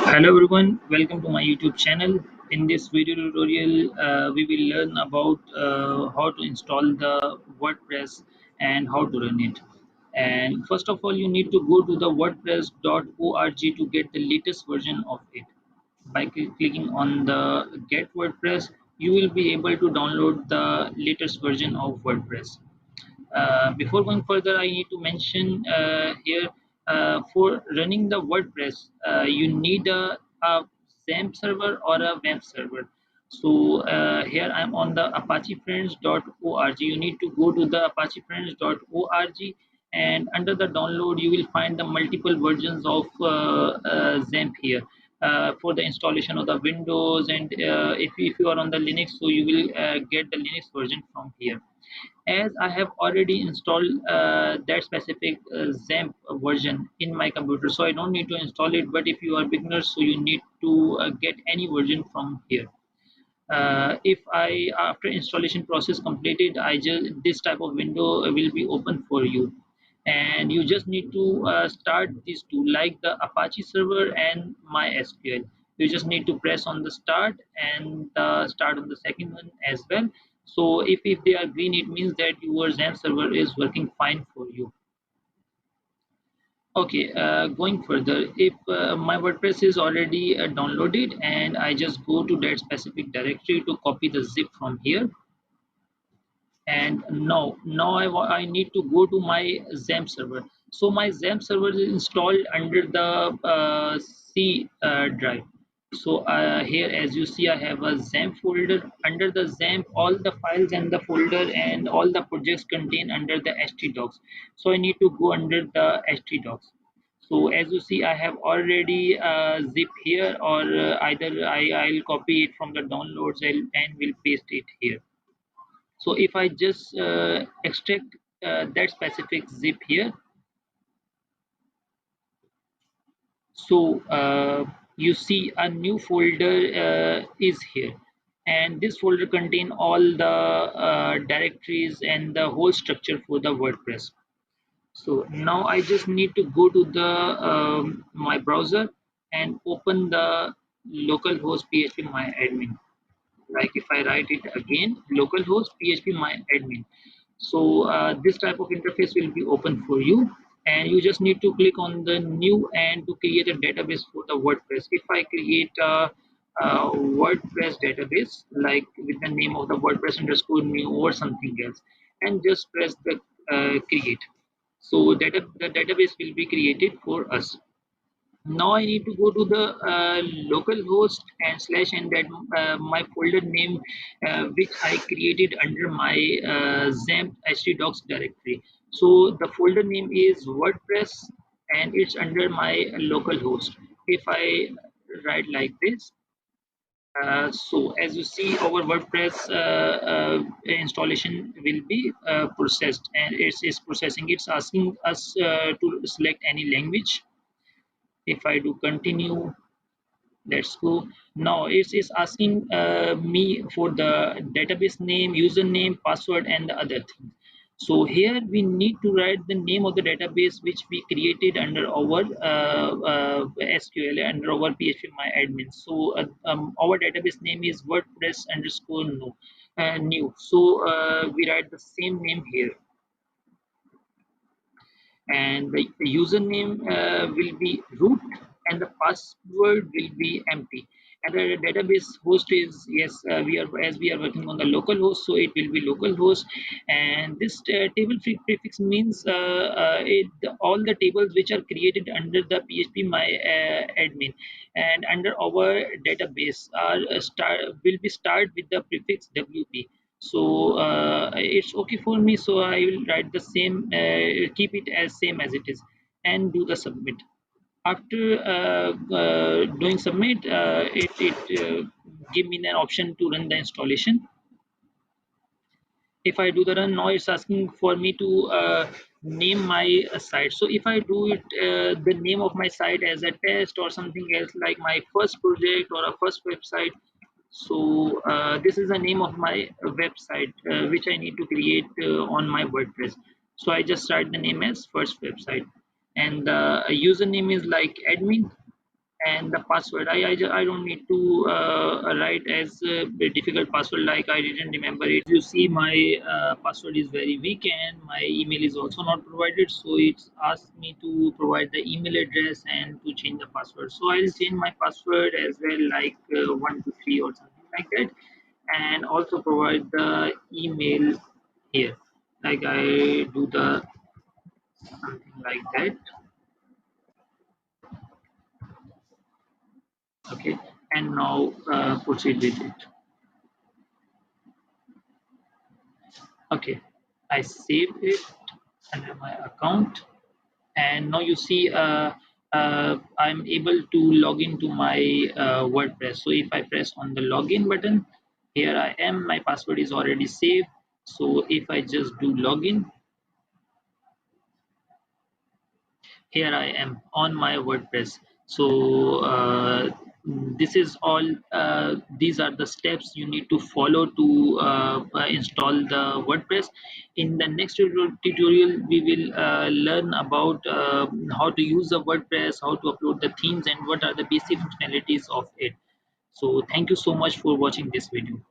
Hello everyone, welcome to my YouTube channel. In this video tutorial, we will learn about how to install the WordPress and how to run it. And first of all, you need to go to the wordpress.org to get the latest version of it. By clicking on the Get WordPress, you will be able to download the latest version of WordPress. Before going further, I need to mention here for running the WordPress, you need a XAMPP server or a web server. So here I'm on the apachefriends.org. You need to go to the apachefriends.org, and under the download you will find the multiple versions of XAMPP here. For the installation of the Windows, and if you are on the Linux, so you will get the Linux version from here. As I have already installed that specific XAMPP version in my computer, so I don't need to install it. But if you are beginners, so you need to get any version from here. If I after installation process completed, I just this type of window will be open for you, and you just need to start these two, like the Apache server and MySQL. You just need to press on the start and start on the second one as well. So if they are green, it means that your XAMPP server is working fine for you. Okay, going further, if my WordPress is already downloaded, and I just go to that specific directory to copy the zip from here. And now I need to go to my XAMPP server. So my XAMPP server is installed under the C drive. So here, as you see, I have a XAMPP folder. Under the XAMPP, all the files and the folder and all the projects contain under the htdocs. So I need to go under the htdocs. So as you see, I have already zip here, or either I'll copy it from the downloads and will paste it here. So if I just extract that specific zip here, so you see a new folder is here, and this folder contain all the directories and the whole structure for the WordPress. So now I just need to go to the my browser and open the localhost php my admin. Like if I write it again, localhost php my admin. So this type of interface will be open for you, and you just need to click on the new and to create a database for the WordPress. If I create a WordPress database, like with the name of the WordPress underscore new or something else, and just press the create, so the database will be created for us. Now I need to go to the local host and slash, and that my folder name which I created under my XAMPP htdocs directory. So the folder name is WordPress, and it's under my local host. If I write like this, so as you see, our WordPress installation will be processed, and it's processing. It's asking us to select any language. If I do continue, let's go. Now it's asking me for the database name, username, password, and the other things. So here we need to write the name of the database which we created under our SQL, under our PHP my admin. So our database name is WordPress underscore new. So we write the same name here, and the username will be root, and the password will be empty. And the database host is, yes, we are, as we are working on the local host, so it will be local host. And this table prefix means all the tables which are created under the php my admin and under our database are will be start with the prefix wp. So it's okay for me, so I will write the same, keep it as same as it is, and do the submit. After doing submit, it give me an option to run the installation. If I do the run, now it's asking for me to name my site. So if I do it the name of my site as a test or something else, like my first project or a first website. So this is the name of my website which I need to create on my WordPress. So I just write the name as first website, and the username is like admin, And the password, I don't need to write as a difficult password, like I didn't remember it. You see my password is very weak and my email is also not provided, so it's asked me to provide the email address and to change the password. So I'll change my password as well, like 123 or something like that, and also provide the email here, like I do the something like that. Okay, and now proceed with it. Okay, I saved it under my account, and now you see I'm able to log into my WordPress. So if I press on the login button, here I am, my password is already saved. So if I just do login, here I am on my WordPress. So this is all. These are the steps you need to follow to install the WordPress. In the next tutorial, we will learn about how to use the WordPress, how to upload the themes, and what are the basic functionalities of it. So thank you so much for watching this video.